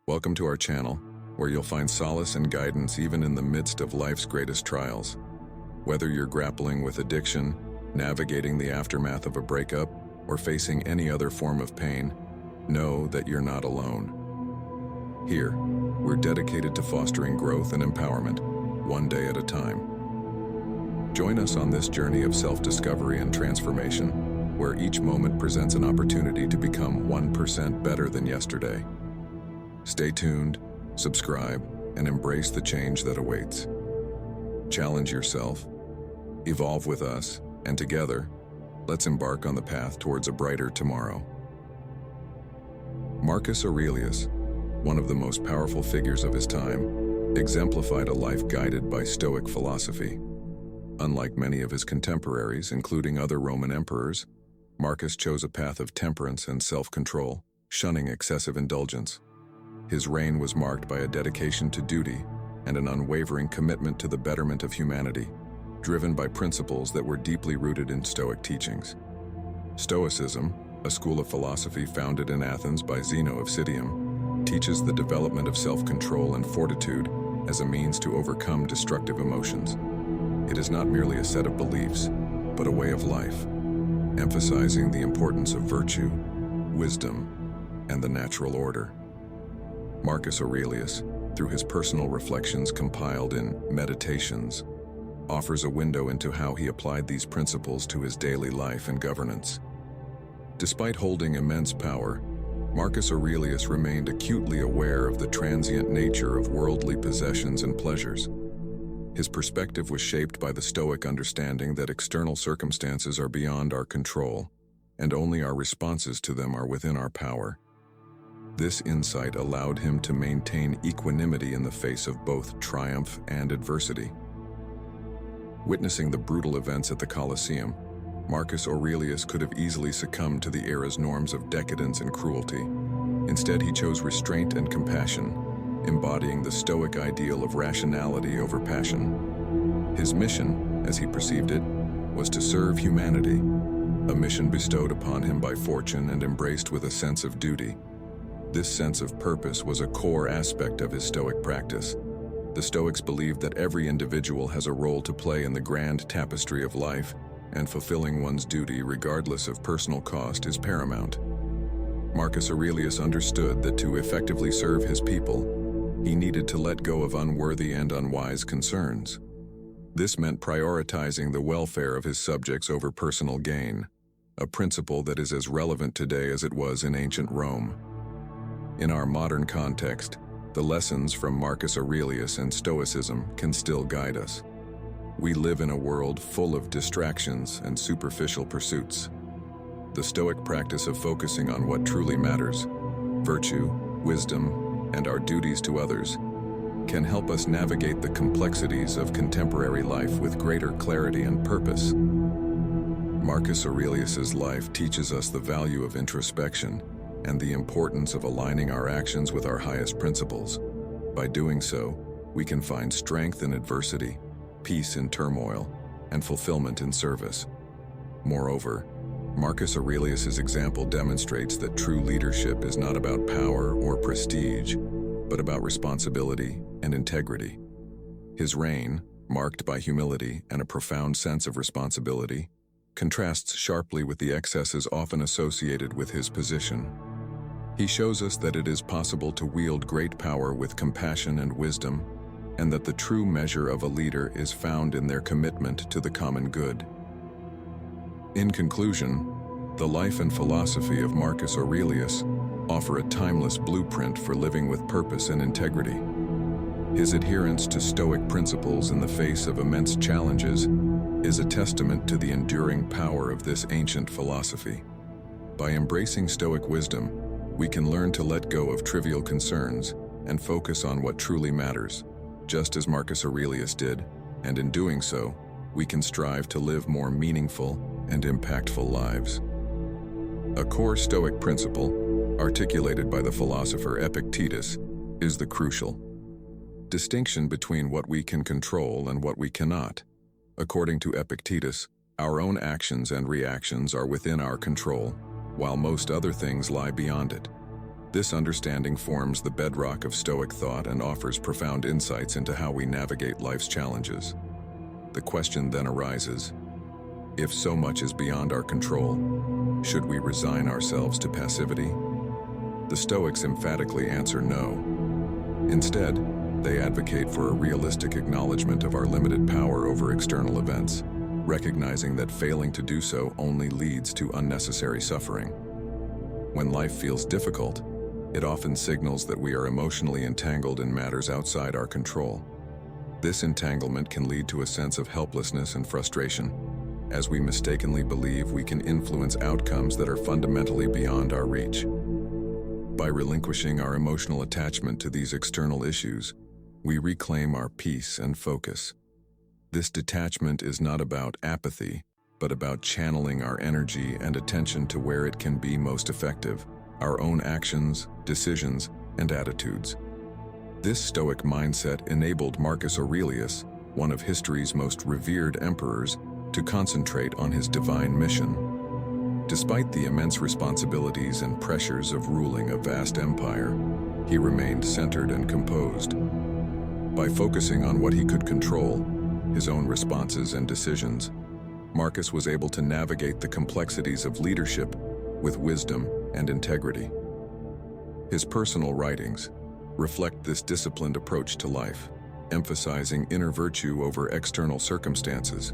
Welcome to our channel, where you'll find solace and guidance even in the midst of life's greatest trials. Whether you're grappling with addiction, navigating the aftermath of a breakup, or facing any other form of pain, know that you're not alone. Here, we're dedicated to fostering growth and empowerment, one day at a time. Join us on this journey of self-discovery and transformation, where each moment presents an opportunity to become 1% better than yesterday. Stay tuned, subscribe, and embrace the change that awaits. Challenge yourself, evolve with us, and together, let's embark on the path towards a brighter tomorrow. Marcus Aurelius, one of the most powerful figures of his time, exemplified a life guided by Stoic philosophy. Unlike many of his contemporaries, including other Roman emperors, Marcus chose a path of temperance and self-control, shunning excessive indulgence. His reign was marked by a dedication to duty and an unwavering commitment to the betterment of humanity, driven by principles that were deeply rooted in Stoic teachings. Stoicism, a school of philosophy founded in Athens by Zeno of Citium, teaches the development of self-control and fortitude as a means to overcome destructive emotions. It is not merely a set of beliefs, but a way of life, emphasizing the importance of virtue, wisdom, and the natural order. Marcus Aurelius, through his personal reflections compiled in Meditations, offers a window into how he applied these principles to his daily life and governance. Despite holding immense power, Marcus Aurelius remained acutely aware of the transient nature of worldly possessions and pleasures. His perspective was shaped by the Stoic understanding that external circumstances are beyond our control, and only our responses to them are within our power. This insight allowed him to maintain equanimity in the face of both triumph and adversity. Witnessing the brutal events at the Colosseum, Marcus Aurelius could have easily succumbed to the era's norms of decadence and cruelty. Instead, he chose restraint and compassion, embodying the Stoic ideal of rationality over passion. His mission, as he perceived it, was to serve humanity, a mission bestowed upon him by fortune and embraced with a sense of duty. This sense of purpose was a core aspect of his Stoic practice. The Stoics believed that every individual has a role to play in the grand tapestry of life, and fulfilling one's duty regardless of personal cost is paramount. Marcus Aurelius understood that to effectively serve his people, he needed to let go of unworthy and unwise concerns. This meant prioritizing the welfare of his subjects over personal gain, a principle that is as relevant today as it was in ancient Rome. In our modern context, the lessons from Marcus Aurelius and Stoicism can still guide us. We live in a world full of distractions and superficial pursuits. The Stoic practice of focusing on what truly matters, virtue, wisdom, and our duties to others, can help us navigate the complexities of contemporary life with greater clarity and purpose. Marcus Aurelius's life teaches us the value of introspection and the importance of aligning our actions with our highest principles. By doing so, we can find strength in adversity, peace in turmoil, and fulfillment in service. Moreover, Marcus Aurelius's example demonstrates that true leadership is not about power or prestige, but about responsibility and integrity. His reign, marked by humility and a profound sense of responsibility, contrasts sharply with the excesses often associated with his position. He shows us that it is possible to wield great power with compassion and wisdom, and that the true measure of a leader is found in their commitment to the common good. In conclusion, the life and philosophy of Marcus Aurelius offer a timeless blueprint for living with purpose and integrity. His adherence to Stoic principles in the face of immense challenges is a testament to the enduring power of this ancient philosophy. By embracing Stoic wisdom, we can learn to let go of trivial concerns and focus on what truly matters, just as Marcus Aurelius did, and in doing so, we can strive to live more meaningful and impactful lives. A core Stoic principle, articulated by the philosopher Epictetus, is the crucial distinction between what we can control and what we cannot. According to Epictetus, our own actions and reactions are within our control, while most other things lie beyond it. This understanding forms the bedrock of Stoic thought and offers profound insights into how we navigate life's challenges. The question then arises, if so much is beyond our control, should we resign ourselves to passivity? The Stoics emphatically answer no. Instead, they advocate for a realistic acknowledgement of our limited power over external events, recognizing that failing to do so only leads to unnecessary suffering. When life feels difficult, it often signals that we are emotionally entangled in matters outside our control. This entanglement can lead to a sense of helplessness and frustration, as we mistakenly believe we can influence outcomes that are fundamentally beyond our reach. By relinquishing our emotional attachment to these external issues, we reclaim our peace and focus. This detachment is not about apathy, but about channeling our energy and attention to where it can be most effective, our own actions, decisions, and attitudes. This Stoic mindset enabled Marcus Aurelius, one of history's most revered emperors, to concentrate on his divine mission. Despite the immense responsibilities and pressures of ruling a vast empire, he remained centered and composed. By focusing on what he could control, his own responses and decisions, Marcus was able to navigate the complexities of leadership with wisdom and integrity. His personal writings reflect this disciplined approach to life, emphasizing inner virtue over external circumstances.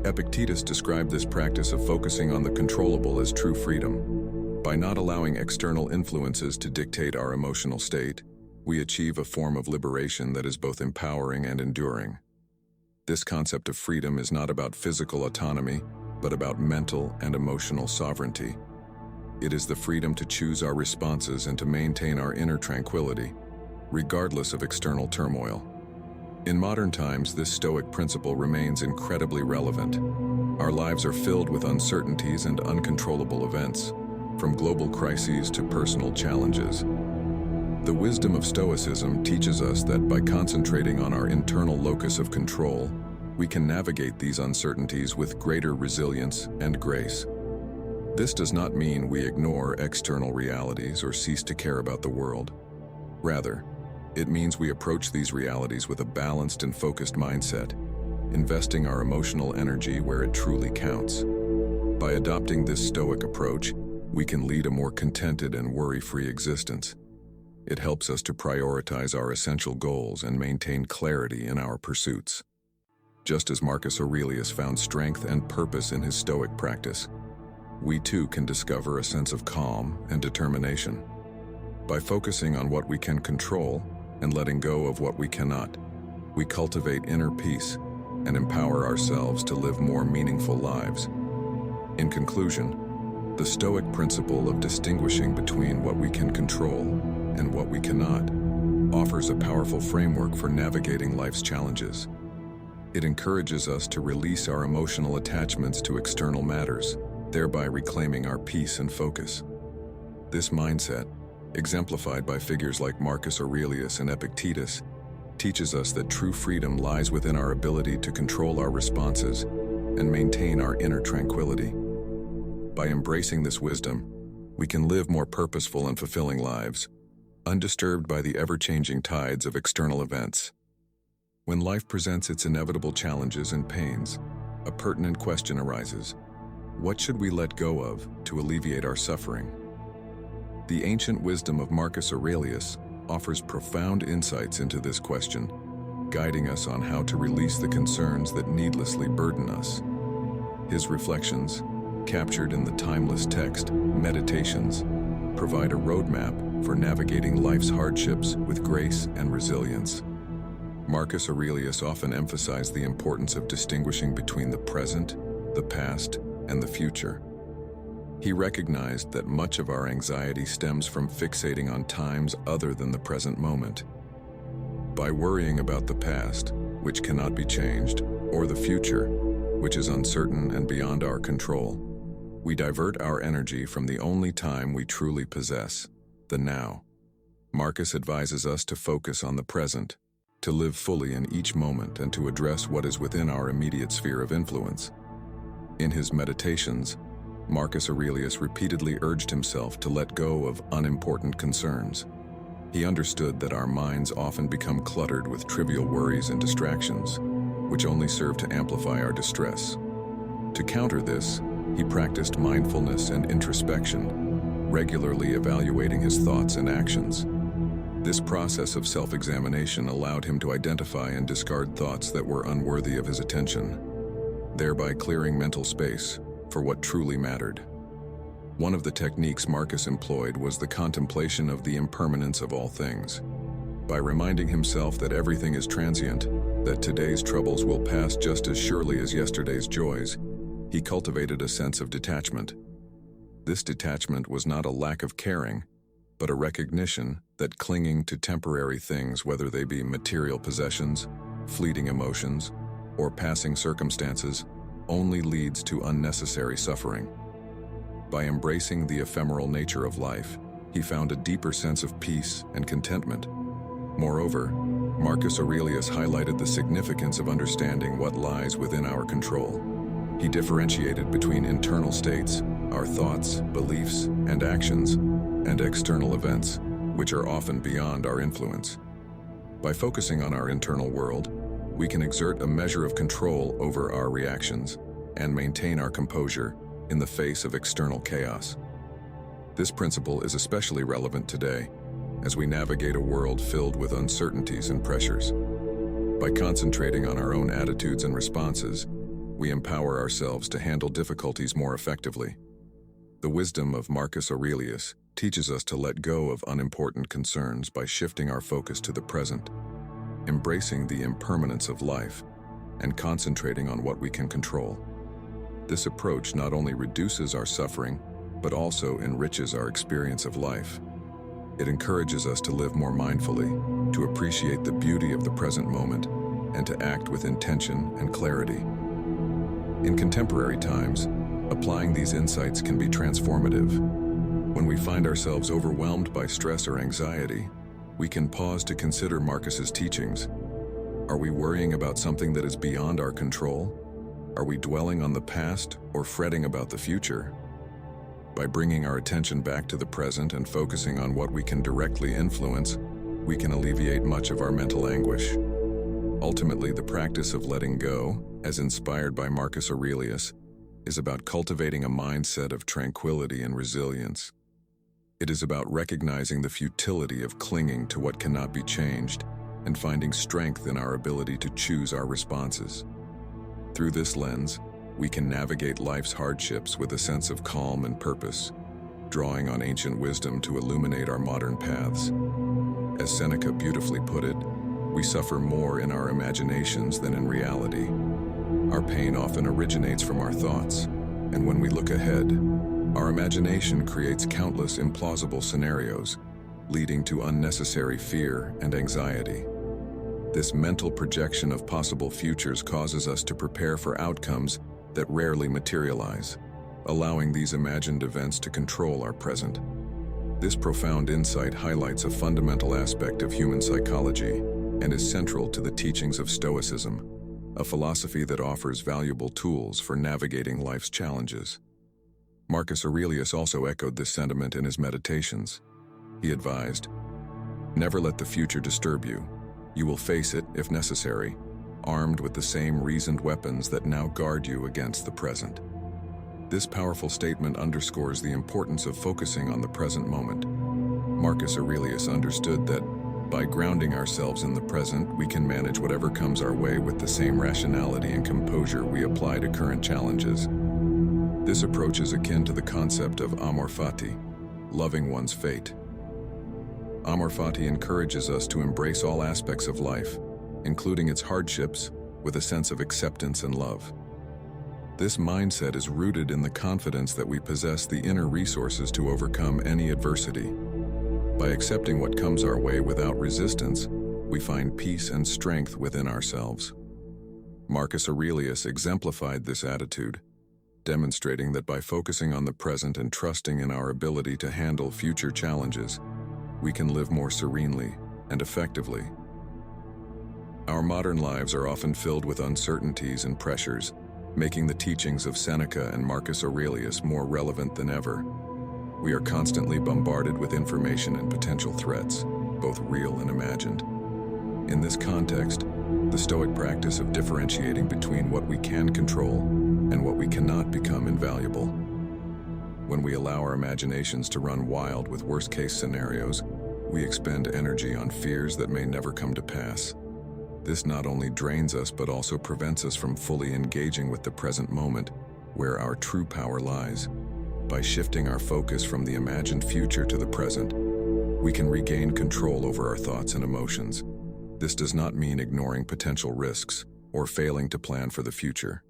Epictetus described this practice of focusing on the controllable as true freedom. By not allowing external influences to dictate our emotional state, we achieve a form of liberation that is both empowering and enduring. This concept of freedom is not about physical autonomy, but about mental and emotional sovereignty. It is the freedom to choose our responses and to maintain our inner tranquility, regardless of external turmoil. In modern times, this Stoic principle remains incredibly relevant. Our lives are filled with uncertainties and uncontrollable events, from global crises to personal challenges. The wisdom of Stoicism teaches us that by concentrating on our internal locus of control, we can navigate these uncertainties with greater resilience and grace. This does not mean we ignore external realities or cease to care about the world. Rather, it means we approach these realities with a balanced and focused mindset, investing our emotional energy where it truly counts. By adopting this Stoic approach, we can lead a more contented and worry-free existence. It helps us to prioritize our essential goals and maintain clarity in our pursuits. Just as Marcus Aurelius found strength and purpose in his Stoic practice, we too can discover a sense of calm and determination. By focusing on what we can control and letting go of what we cannot, we cultivate inner peace and empower ourselves to live more meaningful lives. In conclusion, the Stoic principle of distinguishing between what we can control and what we cannot offers a powerful framework for navigating life's challenges. It encourages us to release our emotional attachments to external matters, thereby reclaiming our peace and focus. This mindset, exemplified by figures like Marcus Aurelius and Epictetus, teaches us that true freedom lies within our ability to control our responses and maintain our inner tranquility. By embracing this wisdom, we can live more purposeful and fulfilling lives, undisturbed by the ever-changing tides of external events. When life presents its inevitable challenges and pains, a pertinent question arises: what should we let go of to alleviate our suffering? The ancient wisdom of Marcus Aurelius offers profound insights into this question, guiding us on how to release the concerns that needlessly burden us. His reflections, captured in the timeless text, Meditations, provide a roadmap for navigating life's hardships with grace and resilience. Marcus Aurelius often emphasized the importance of distinguishing between the present, the past, and the future. He recognized that much of our anxiety stems from fixating on times other than the present moment. By worrying about the past, which cannot be changed, or the future, which is uncertain and beyond our control, we divert our energy from the only time we truly possess, the now. Marcus advises us to focus on the present, to live fully in each moment, and to address what is within our immediate sphere of influence. In his Meditations, Marcus Aurelius repeatedly urged himself to let go of unimportant concerns. He understood that our minds often become cluttered with trivial worries and distractions, which only serve to amplify our distress. To counter this, he practiced mindfulness and introspection, regularly evaluating his thoughts and actions. This process of self-examination allowed him to identify and discard thoughts that were unworthy of his attention, thereby clearing mental space for what truly mattered. One of the techniques Marcus employed was the contemplation of the impermanence of all things. By reminding himself that everything is transient, that today's troubles will pass just as surely as yesterday's joys, he cultivated a sense of detachment. This detachment was not a lack of caring, but a recognition that clinging to temporary things, whether they be material possessions, fleeting emotions, or passing circumstances, only leads to unnecessary suffering. By embracing the ephemeral nature of life, he found a deeper sense of peace and contentment. Moreover, Marcus Aurelius highlighted the significance of understanding what lies within our control. He differentiated between internal states, our thoughts, beliefs, and actions, and external events, which are often beyond our influence. By focusing on our internal world, we can exert a measure of control over our reactions and maintain our composure in the face of external chaos. This principle is especially relevant today as we navigate a world filled with uncertainties and pressures. By concentrating on our own attitudes and responses, we empower ourselves to handle difficulties more effectively. The wisdom of Marcus Aurelius teaches us to let go of unimportant concerns by shifting our focus to the present, embracing the impermanence of life, and concentrating on what we can control. This approach not only reduces our suffering, but also enriches our experience of life. It encourages us to live more mindfully, to appreciate the beauty of the present moment, and to act with intention and clarity. In contemporary times, applying these insights can be transformative. When we find ourselves overwhelmed by stress or anxiety, we can pause to consider Marcus's teachings. Are we worrying about something that is beyond our control? Are we dwelling on the past or fretting about the future? By bringing our attention back to the present and focusing on what we can directly influence, we can alleviate much of our mental anguish. Ultimately, the practice of letting go, as inspired by Marcus Aurelius, is about cultivating a mindset of tranquility and resilience. It is about recognizing the futility of clinging to what cannot be changed and finding strength in our ability to choose our responses. Through this lens, we can navigate life's hardships with a sense of calm and purpose, drawing on ancient wisdom to illuminate our modern paths. As Seneca beautifully put it, we suffer more in our imaginations than in reality. Our pain often originates from our thoughts, and when we look ahead, our imagination creates countless implausible scenarios, leading to unnecessary fear and anxiety. This mental projection of possible futures causes us to prepare for outcomes that rarely materialize, allowing these imagined events to control our present. This profound insight highlights a fundamental aspect of human psychology and is central to the teachings of Stoicism, a philosophy that offers valuable tools for navigating life's challenges. Marcus Aurelius also echoed this sentiment in his meditations. He advised, "Never let the future disturb you. You will face it, if necessary, armed with the same reasoned weapons that now guard you against the present." This powerful statement underscores the importance of focusing on the present moment. Marcus Aurelius understood that by grounding ourselves in the present, we can manage whatever comes our way with the same rationality and composure we apply to current challenges. This approach is akin to the concept of amor fati, loving one's fate. Amor fati encourages us to embrace all aspects of life, including its hardships, with a sense of acceptance and love. This mindset is rooted in the confidence that we possess the inner resources to overcome any adversity. By accepting what comes our way without resistance, we find peace and strength within ourselves. Marcus Aurelius exemplified this attitude, demonstrating that by focusing on the present and trusting in our ability to handle future challenges, we can live more serenely and effectively. Our modern lives are often filled with uncertainties and pressures, making the teachings of Seneca and Marcus Aurelius more relevant than ever. We are constantly bombarded with information and potential threats, both real and imagined. In this context, the Stoic practice of differentiating between what we can control and what we cannot become invaluable. When we allow our imaginations to run wild with worst-case scenarios, we expend energy on fears that may never come to pass. This not only drains us but also prevents us from fully engaging with the present moment, where our true power lies. By shifting our focus from the imagined future to the present, we can regain control over our thoughts and emotions. This does not mean ignoring potential risks or failing to plan for the future.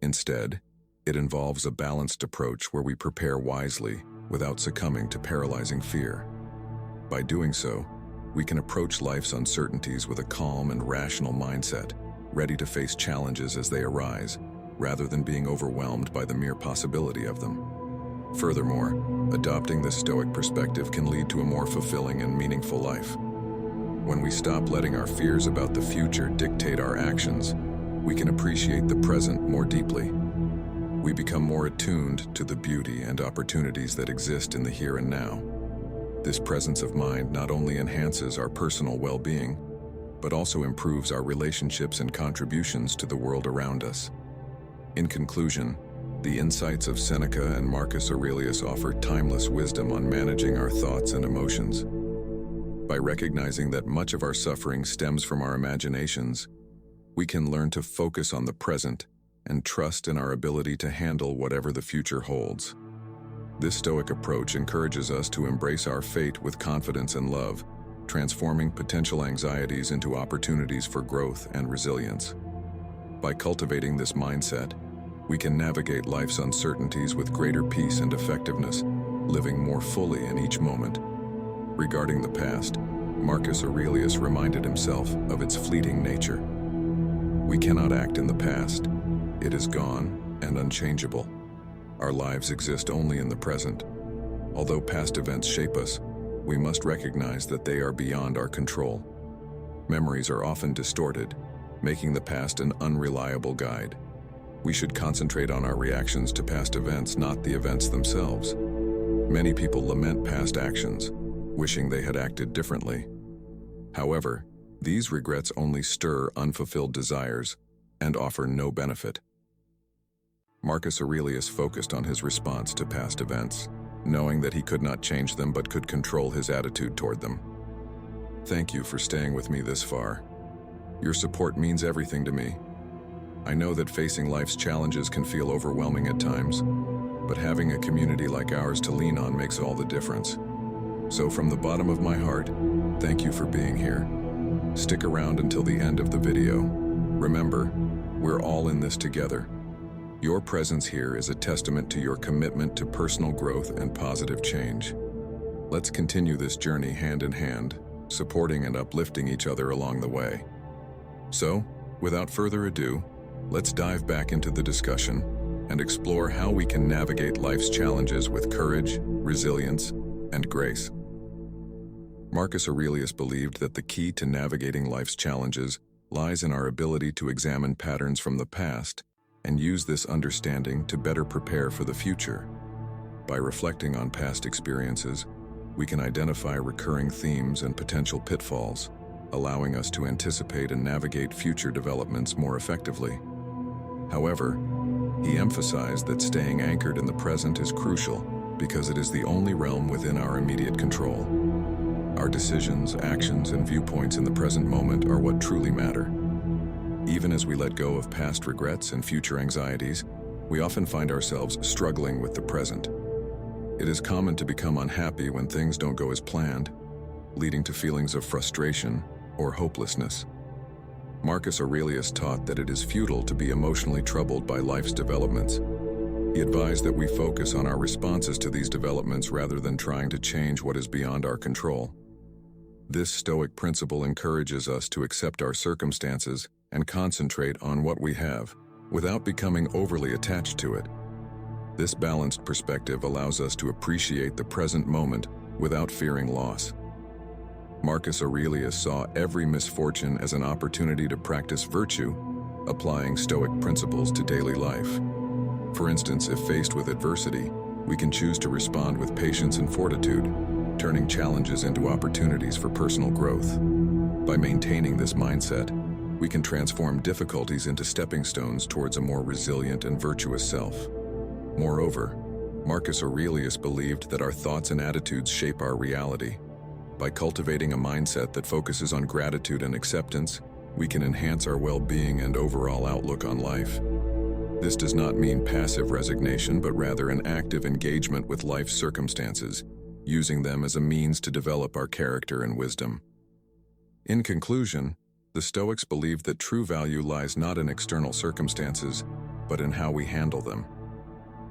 Instead, it involves a balanced approach where we prepare wisely without succumbing to paralyzing fear. By doing so, we can approach life's uncertainties with a calm and rational mindset, ready to face challenges as they arise, rather than being overwhelmed by the mere possibility of them. Furthermore, adopting this Stoic perspective can lead to a more fulfilling and meaningful life. When we stop letting our fears about the future dictate our actions, we can appreciate the present more deeply. We become more attuned to the beauty and opportunities that exist in the here and now. This presence of mind not only enhances our personal well-being, but also improves our relationships and contributions to the world around us. In conclusion, the insights of Seneca and Marcus Aurelius offer timeless wisdom on managing our thoughts and emotions. By recognizing that much of our suffering stems from our imaginations, we can learn to focus on the present and trust in our ability to handle whatever the future holds. This Stoic approach encourages us to embrace our fate with confidence and love, transforming potential anxieties into opportunities for growth and resilience. By cultivating this mindset, we can navigate life's uncertainties with greater peace and effectiveness, living more fully in each moment. Regarding the past, Marcus Aurelius reminded himself of its fleeting nature. We cannot act in the past. It is gone and unchangeable. Our lives exist only in the present. Although past events shape us, we must recognize that they are beyond our control. Memories are often distorted, making the past an unreliable guide. We should concentrate on our reactions to past events, not the events themselves. Many people lament past actions, wishing they had acted differently. However, these regrets only stir unfulfilled desires and offer no benefit. Marcus Aurelius focused on his response to past events, knowing that he could not change them but could control his attitude toward them. Thank you for staying with me this far. Your support means everything to me. I know that facing life's challenges can feel overwhelming at times, but having a community like ours to lean on makes all the difference. So from the bottom of my heart, thank you for being here. Stick around until the end of the video. Remember, we're all in this together. Your presence here is a testament to your commitment to personal growth and positive change. Let's continue this journey hand in hand, supporting and uplifting each other along the way. So, without further ado, let's dive back into the discussion and explore how we can navigate life's challenges with courage, resilience, and grace. Marcus Aurelius believed that the key to navigating life's challenges lies in our ability to examine patterns from the past and use this understanding to better prepare for the future. By reflecting on past experiences, we can identify recurring themes and potential pitfalls, allowing us to anticipate and navigate future developments more effectively. However, he emphasized that staying anchored in the present is crucial because it is the only realm within our immediate control. Our decisions, actions, and viewpoints in the present moment are what truly matter. Even as we let go of past regrets and future anxieties, we often find ourselves struggling with the present. It is common to become unhappy when things don't go as planned, leading to feelings of frustration or hopelessness. Marcus Aurelius taught that it is futile to be emotionally troubled by life's developments. He advised that we focus on our responses to these developments rather than trying to change what is beyond our control. This Stoic principle encourages us to accept our circumstances and concentrate on what we have, without becoming overly attached to it. This balanced perspective allows us to appreciate the present moment without fearing loss. Marcus Aurelius saw every misfortune as an opportunity to practice virtue, applying Stoic principles to daily life. For instance, if faced with adversity, we can choose to respond with patience and fortitude, turning challenges into opportunities for personal growth. By maintaining this mindset, we can transform difficulties into stepping stones towards a more resilient and virtuous self. Moreover, Marcus Aurelius believed that our thoughts and attitudes shape our reality. By cultivating a mindset that focuses on gratitude and acceptance, we can enhance our well-being and overall outlook on life. This does not mean passive resignation, but rather an active engagement with life's circumstances, using them as a means to develop our character and wisdom. In conclusion, the Stoics believed that true value lies not in external circumstances, but in how we handle them.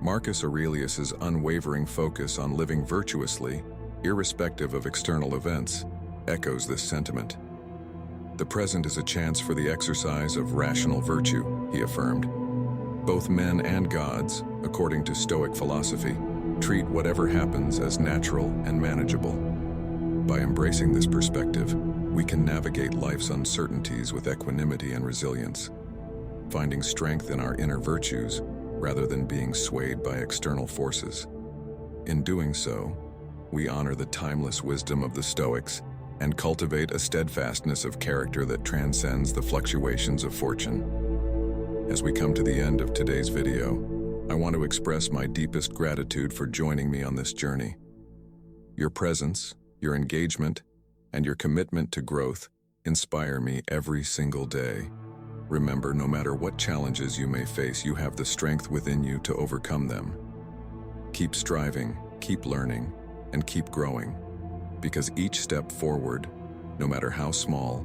Marcus Aurelius's unwavering focus on living virtuously, irrespective of external events, echoes this sentiment. The present is a chance for the exercise of rational virtue, he affirmed. Both men and gods, according to Stoic philosophy, treat whatever happens as natural and manageable. By embracing this perspective, we can navigate life's uncertainties with equanimity and resilience, finding strength in our inner virtues rather than being swayed by external forces. In doing so, we honor the timeless wisdom of the Stoics and cultivate a steadfastness of character that transcends the fluctuations of fortune. As we come to the end of today's video, I want to express my deepest gratitude for joining me on this journey. Your presence, your engagement, and your commitment to growth inspire me every single day. Remember, no matter what challenges you may face, you have the strength within you to overcome them. Keep striving, keep learning, and keep growing, because each step forward, no matter how small,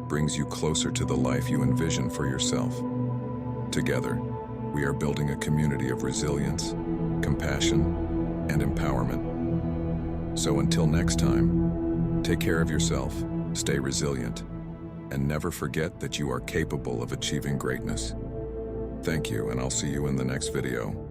brings you closer to the life you envision for yourself. Together, we are building a community of resilience, compassion, and empowerment. So until next time, take care of yourself, stay resilient, and never forget that you are capable of achieving greatness. Thank you, and I'll see you in the next video.